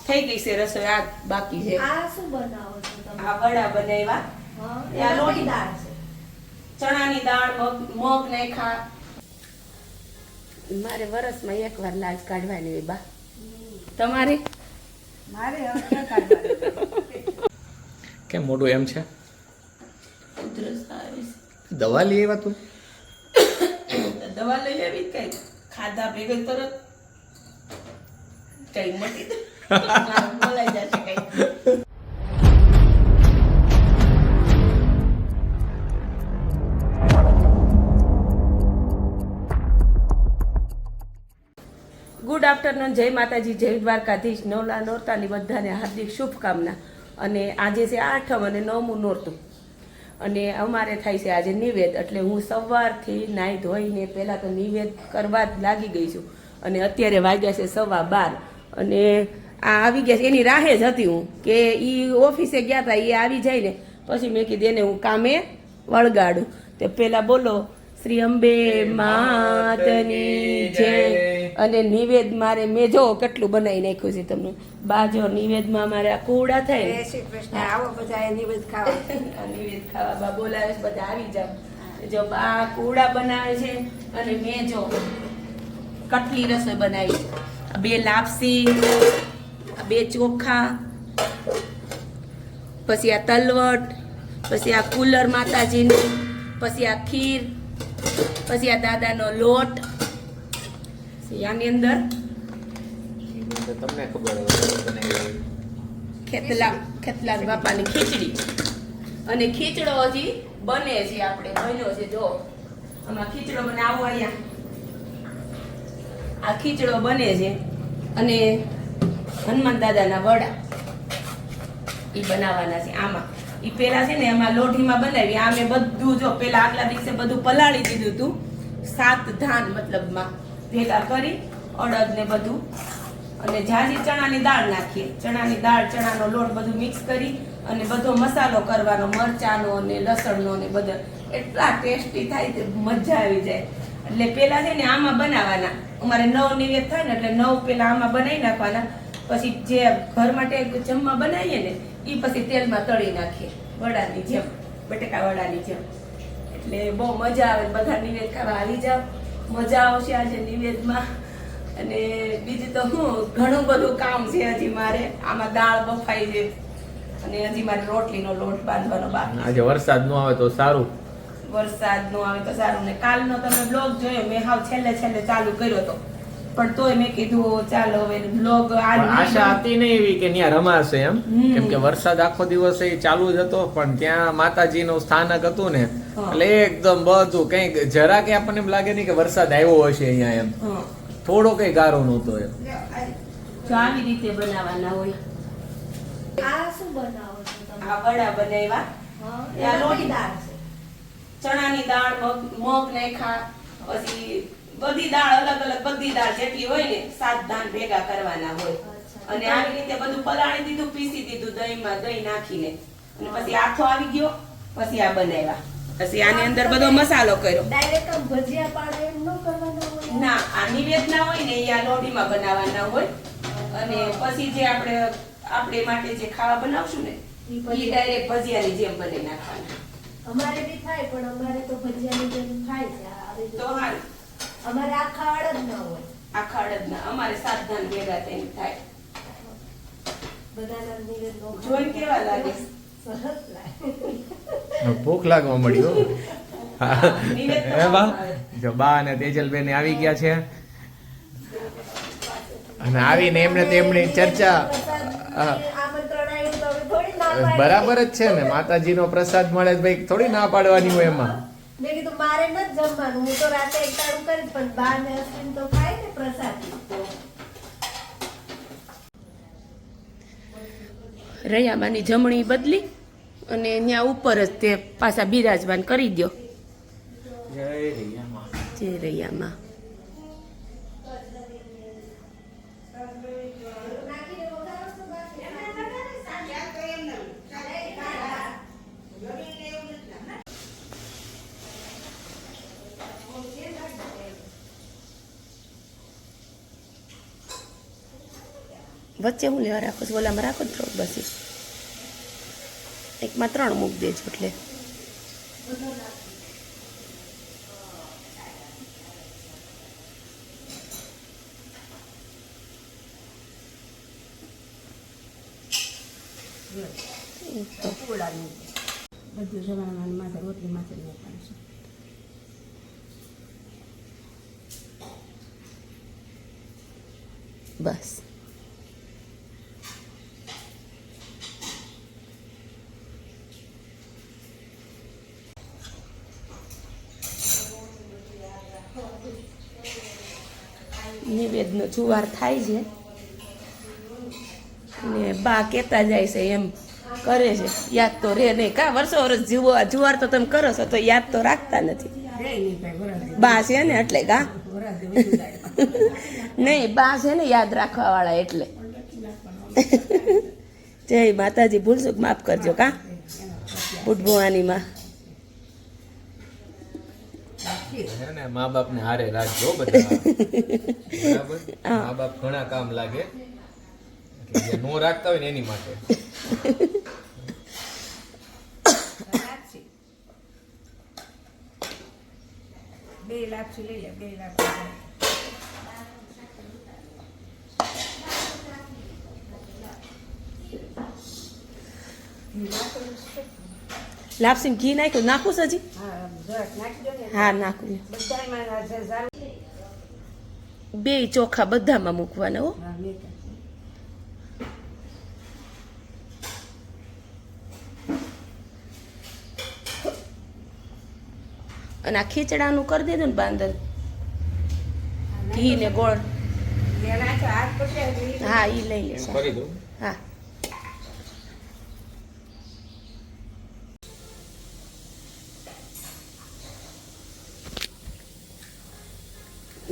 થઈ ગઈ છે રસોઈ, આ બાકી છે. આ શું બનાવો છો તમે? આ વડા બનાવ્યા. હા, આ લોટી દાળ છે. ચણાની દાળ, મગ નાખ્યા. મારે વરસમાં એકવાર લાજ કાઢવાની હોય બા. તમારે? મારે હવે કાઢવાની. કેમ મોઢું એમ છે? ઉધરસ આવે છે. દવા લઈ આવ્યા તું? દવા લઈ આવી કઈ ખાધા ભેગલ તરત કઈ મટી બોલાઈ જશે કઈ. ગુડ આફ્ટરનૂન, જય માતાજી, જય દ્વારકાધીશ. નવલા નોરતાની બધાને હાર્દિક શુભકામના. અને આજે છે 8મ અને 9મું નોરતું, અને અમારે થાય છે આજે નિવેદ. એટલે હું સવારથી નાહી ધોઈને પહેલાં તો નિવેદ કરવા જ લાગી ગઈ છું. અને અત્યારે વાગ્યા છે 12:15, અને આ આવી ગયા છે. એની રાહે જ હતી હું કે એ ઓફિસે ગયા હતા, એ આવી જાય ને પછી મેં કીધું એને હું કામે વળગાડું. તે પહેલાં બોલો શ્રી અંબે માતની જય. અને નિવેદ મારે મેં જો કેટલું બનાવી નાખ્યું છે તમને. બાજો નિવેદમાં મારે આ કુવડા થાય ને. શ્રી કૃષ્ણ. આવો બધા નિવેદ ખાવા. નિવેદ ખાવા બા બોલાવે છે, બધા આવી જાવ. જો બા કુવડા બનાવે છે, અને મેં જો કટલી રસોઈ બનાવી છે. 2 લાપસી, 2 ચોખા, પછી આ તલવટ, પછી આ કુલર માતાજીનું, પછી આ ખીર, પછી આ દાદાનો લોટ. આની અંદર તમને ખબર ખેતલા બાપાની ખીચડી, અને ખીચડો હજી બને છે. આપણે બન્યો છે જો આમાં ખીચડો બને. આવો અહીંયા આ ખીચડો બને છે. અને હનુમાન દાદાના વડા એ બનાવવાના છે. આમાં એ પેલા છે ને એમાં લોઢીમાં બનાવી. આ મેં બધું જો પેલા આગલા દિવસે બધું પલાળી દીધું હતું. 7 ધાન મતલબમાં ભેગા કરી, અડદ ને બધું, અને ઝાઝી ચણાની દાળ નાખીએ. ચણાની દાળ, ચણાનો લોટ બધું મિક્સ કરી અને બધો મસાલો કરવાનો, મરચાંનો ને લસણનો ને બધો. એટલા ટેસ્ટી થાય તે મજા આવી જાય. એટલે પેલા છે ને આમાં બનાવવાના. અમારે 9 નિવેદ થાય ને એટલે 9 પેલા આમાં બનાવી નાખવાના. પછી જે ઘર માટે જમવા બનાવીએ ને એ પછી તેલમાં તળી નાખીએ, વડાની જેમ, બટેકા વડાની જેમ. એટલે બહુ મજા આવે. બધા નિવેદ ખાવા આવી જાવ, મજા આવશે આજે નિવેદમાં. અને બીજું તો હું ઘણું બધું કામ છે હજી મારે. આમાં દાળ બફાઈ છે, અને હજી મારે રોટલીનો લોટ બાંધવાનો બાકી. આજે વરસાદ ન આવે તો સારું. વરસાદ નો આવે તો સારું. ને કાલનો તમે બ્લોગ જોયો, મેં હાવ છેલ્લે ચાલુ કર્યો હતો, પણ તોય મેં કીધું ચાલો હવે બ્લોગ આશા હતી નહીં એવી કે ત્યાં રમાશે એમ, કેમ કે વરસાદ આખો દિવસ એ ચાલુ જ હતો. પણ ત્યાં માતાજીનું સ્થાનક હતું ને, એટલે એકદમ બધું કઈક જરા કે આપણને એમ લાગે નહીં કે વરસાદ આવ્યો હશે અહીંયા એમ. થોડો કઈ ગારો નહોતો એમ. જો આવી રીતે બનાવવાના હોય. આ શું બનાવો છો તમે? આ વડા બનાવ્યા. હા, આ લોટી દાળ છે. ચણાની દાળ, મગ નાખ્યા, પછી બધી દાળ અલગ અલગ, બધી દાળ જેટલી હોય ને 7 ધાન ભેગા કરવાના હોય. અને આવી રીતે બધું પલાળી દીધું, પીસી દીધું દહીંમાં, દહીં નાખીને. અને પછી આથો આવી ગયો, પછી આ બનાવ્યા. પછી આની અંદર બધો મસાલો કર્યો. ડાયરેક્ટ આમ ભજીયા પાડે એમ ન કરવાના હોય? ના, આ નિવેદ ના હોય ને એ આ લોઢીમાં બનાવવાના હોય. અને પછી જે આપણે માટે જે ખાવા બનાવશું ને એ ડાયરેક્ટ ભજીયાની જેમ બનાવી નાખવાના. અમારે બી થાય, પણ અમારે તો ભજીયાની જેમ થાય છે. તો હાલ અમારે આખા અડદ ના હોય. આખા અડદના. અમારે 7 ધાન ભેગા થઈને થાય. બધાના નિવેદ નો જોઈને કેવા લાગે? સરસ લાગે. ભૂખ લાગવા મળ્યો. નિવેદ તો બા આવે. જો બા અને તેજલબેન આવી ગયા છે, અને આવીને એમને તો એમની ચર્ચા. આમંત્રણ આવ્યું તો હવે થોડી ના પાડી. બરાબર જ છે ને, માતાજીનો પ્રસાદ મળે ભાઈ, થોડી ના પાડવાની હોય એમાં. મેં કીધું મારે નથી જમવાનું, હું તો રાતે એકટાણું કરીશ, પણ બા ને અશ્વિન તો ખાય ને પ્રસાદ. રૈયામાની જમણી બદલી અને ત્યાં ઉપર જ તે પાછા બિરાજમાન કરી દો. જય રૈયામાં. જય રૈયામાં. વચ્ચે હું લેવા રાખો છો? ઓલામાં રાખો જ થોડુંક બસ એકમાં 3 મૂકી દેજો એટલે બધું જવાનું માથે રોટલી માથે નાખવાનું છે. બસ નિવેદનો જુવાર થાય છે ને બા કહેતા જાય છે એમ કરે છે યાદ તો રે નહીં કા વર્ષો વર્ષ જુવાર તો તમે કરો છો તો યાદ તો રાખતા નથી બા છે ને એટલે કા નહીં બા છે ને યાદ રાખવા વાળા એટલે જય માતાજી ભૂલચૂક માફ કરજો કા ઉઠભવાની માં હે ને મા બાપ ને હારે રાખજો બધા બરાબર મા બાપ ઘણા કામ લાગે એટલે જે નો રાખતા હોય ને એની માટે બે લાપસી લઈ લે 2 લાપસી લાપસી ઘી નાખ્યું નાખું છે હજી હા જરાક નાખી દો ને હા નાખું બધાયમાં ઝાઝા 2 ચોખા બધામાં મૂકવાના હો હા મેં અને આ ખીચડાનું કરી દીધું ને બાંધર ઘી ને ગોળ લેના તો હાથ પકડે હા ઈ લઈ લેશે કરી દઉં હા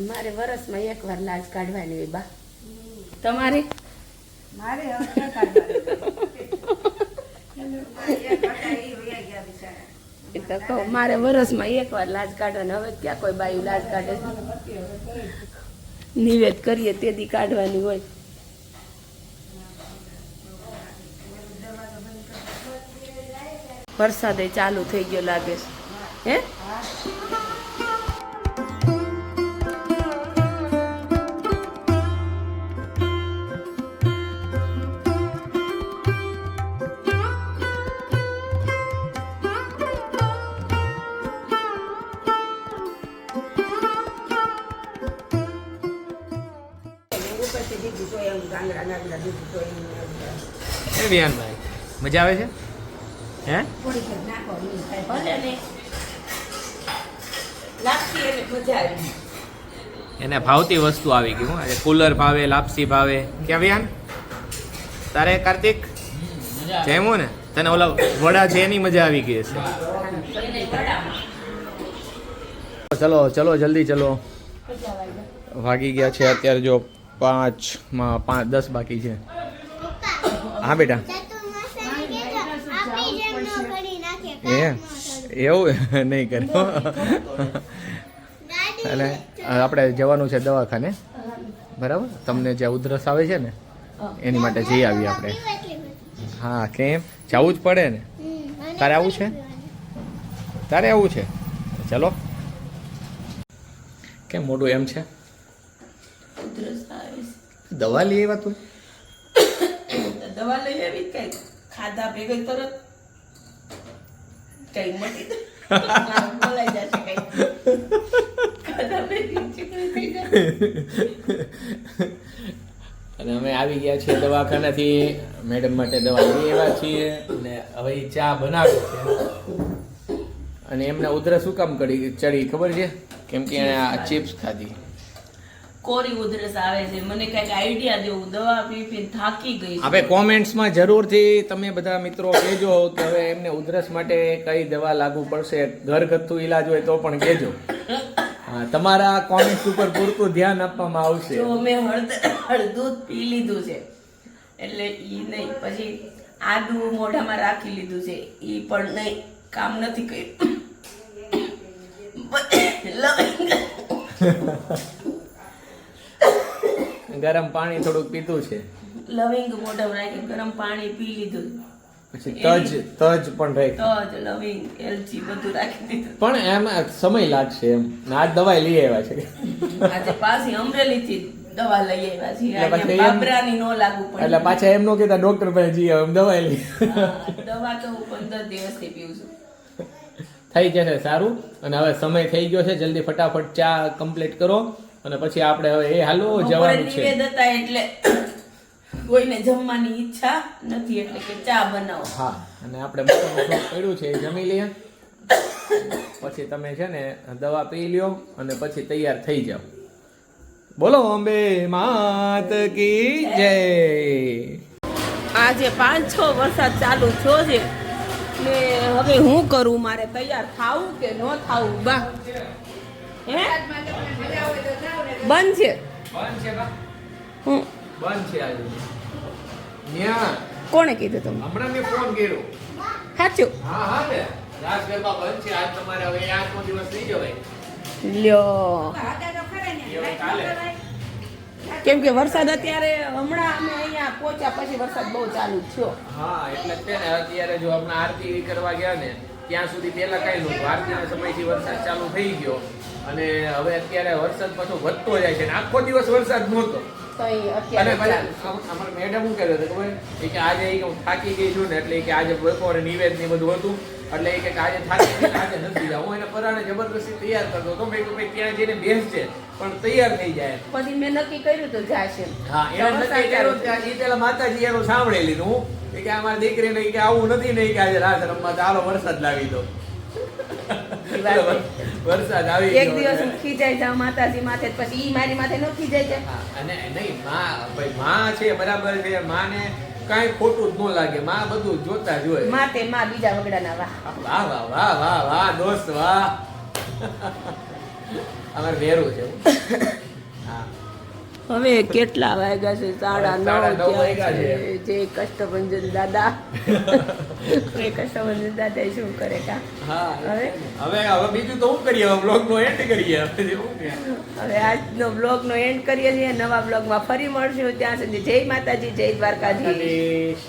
મારે વરસમાં 1 વાર લાજ કાઢવાની હોય બા તમારે મારે હવે ક્યાં કાઢવાનું એ તો કહું મારે વરસમાં 1 વાર લાજ કાઢવાની હવે ક્યાં કોઈ બાયું લાજ કાઢે છે નિવેદ કરીએ તેથી કાઢવાની હોય વરસાદ ચાલુ થઈ ગયો લાગે છે હે એ વિહાનભાઈ મજા આવે છે હે ભલે ને લાપસી એને મજા આવી એને ભાવતી વસ્તુ આવી ગઈ હું આજે કુલર ભાવે લાપસી ભાવે ક્યાં વિહાન તારે કાર્તિક જેમું ને તને ઓલા વડા છે એની મજા આવી ગઈ છે ચલો ચલો જલ્દી ચલો વાગી ગયા છે અત્યારે જો 5:10 બાકી છે હા બેટા એવું નહીં કર્યો અને આપણે જવાનું છે દવાખાને બરાબર તમને જે ઉધરસ આવે છે ને એની માટે જઈ આવીએ આપણે હા કેમ જવું જ પડે ને તારે આવું છે તારે આવું છે ચલો કેમ મોઢું એમ છે દવા લઈ આવ્યા તું દવા લઈ આવી કઈ ખાધા ભેગા તરત કઈ મટી બોલાઈ જશે કઈ ખાધા ભેગી ચીકણી થઈ જાય અને અમે આવી ગયા છીએ દવાખાનાથી મેડમ માટે દવા લઈ આવ્યા છીએ અને હવે ઈ ચા બનાવે છે અને એમને ઉધરસ શું કામ ચડી ખબર છે કેમ કે એણે આ ચિપ્સ ખાધી કોરી ઉધરસ આવે છે મને કઈક આઈડિયા દેવું દવા પી પી થાકી ગઈ આપણે કોમેન્ટ્સમાં જરૂરથી તમે બધા મિત્રો કહેજો કે હવે એમને ઉધરસ માટે કઈ દવા લાગુ પડશે ઘરગથ્થુ ઈલાજ હોય તો પણ કહેજો હા તમારા કોમેન્ટ્સ ઉપર પૂરતું ધ્યાન આપવામાં આવશે તો મેં હળદૂધ પી લીધું છે એટલે ઈ નહીં પછી આદુ મોઢામાં રાખી લીધું છે ઈ પણ નહીં કામ નથી કર્યું ગરમ પાણી થોડુંક પીધું છે લવિંગ મોઢમ રાખી ગરમ પાણી પી લીધું. પછી તજ પણ રાખ. તજ લવિંગ એલચી બધું રાખી દીધું. પણ એમાં સમય લાગશે એમ. ને આ દવાઈ લઈ આવ્યા છે. આજે પાછી અમરેલી થી દવા લઈ આવ્યા છીએ. એટલે પછી અહીંયા બાબરાની નો લાગુ પડે. એટલે પાછા એમ નો કહેતા ડોક્ટર પાસે જઈએ હવે દવાઈ લઈ. દવા તો હું 15 દિવસથી પીઉં છું. થઈ જશે સારું. અને હવે સમય થઈ ગયો છે, જલ્દી ફટાફટ ચા કમ્પ્લીટ કરો અને પછી આપણે હવે એ હાલો જવાનું છે. નિવેદ હતા એટલે કોઈને જમવાની ઈચ્છા નથી એટલે કે ચા બનાવો. હા, અને આપણે મોટું પડ્યું છે એ જમી લઈએ, પછી તમે છે ને દવા પી લ્યો અને પછી તૈયાર થઈ જાઓ. બોલો અંબે માત કી જય. આજે 5-6 વરસાદ ચાલુ થયો છે ને હવે હું કરું? મારે તૈયાર થાવું કે ન થાવું? બા હે બંધ છે. બંધ છે બા, હું બંધ છે આજે. ન્યા કોણે કીધું તમે? હમણાં મેં ફોન કર્યો. સાચું? હા હા ને રાસ ગરબા બંધ છે આજ. તમારે હવે 8મો દિવસ નહીં જવાય. લ્યો, એ હવે કાલે. કેમ કે વરસાદ અત્યારે હમણાં અમે અહીંયા પહોંચ્યા પછી વરસાદ બહુ ચાલુ થયો. હા એટલે જ છે ને અત્યારે જો આપણે આરતી કરવા ગયા ને ત્યાં સુધી પેલા કઈ નહોતું. આરતીના સમયથી વરસાદ ચાલુ થઈ ગયો અને હવે અત્યારે વરસાદ પાછો વધતો જાય છે ને આખો દિવસ વરસાદ નહોતો. તો એ અને અત્યારે પછી અમારા મેડમ શું કહેતા હતા ખબર? એ કે આજે એ કે હું થાકી ગઈ છું ને એટલે કે આજે બપોરે નિવેદ ને બધું હતું એટલે એ કે આજે થાકી ગઈ આજે નથી જાવ. હું એને પરાણે જબરદસ્તી તૈયાર કરતો હતો. મેં કીધું ભાઈ ત્યાં જઈને બેસજે પણ તૈયાર થઈ જાય. પછી મેં નક્કી કર્યું તો જાશે. હા એને નક્કી કર્યું ત્યાં એ પેલા માતાજી એનું સાંભળી લીધું. હું એ કે અમારી દીકરીને કે આવું નથી ને કે આજે રાત રમવા ચાલો વરસાદ લાવી દો. વરસાદ આવી એક ગયો દિવસ એટલે. હું ખીજાઈ જાઉં માતાજી માથે પછી ઈ મારી માથે ન ખીજાઈ જાય. હા, અને નહીં ભાઈ માં છે બરાબર છે. માને કાંઈ ખોટું જ ન લાગે. માં બધું જોતા જ હોય. માતે માં બીજા વગડાના વાહ. વાહ વાહ વાહ વાહ વાહ દોસ્ત વાહ. અમારે વેરું છે. હા હવે કેટલા વાગ્યા છે? 9:30 વાગ્યા છે. જય કષ્ટભંજન દાદા. જય કષ્ટભંજન દાદા શું કરે કા? હા હવે? હવે બીજું તો શું કરીએ? હવે બ્લોગ નો એન્ડ કરીએ. હવે શું કે? હવે આજનો બ્લોગનો એન્ડ કરીએ છીએ. નવા બ્લોગમાં ફરી મળશું. ત્યાં સુધી જય માતાજી, જય દ્વારકાધીશ.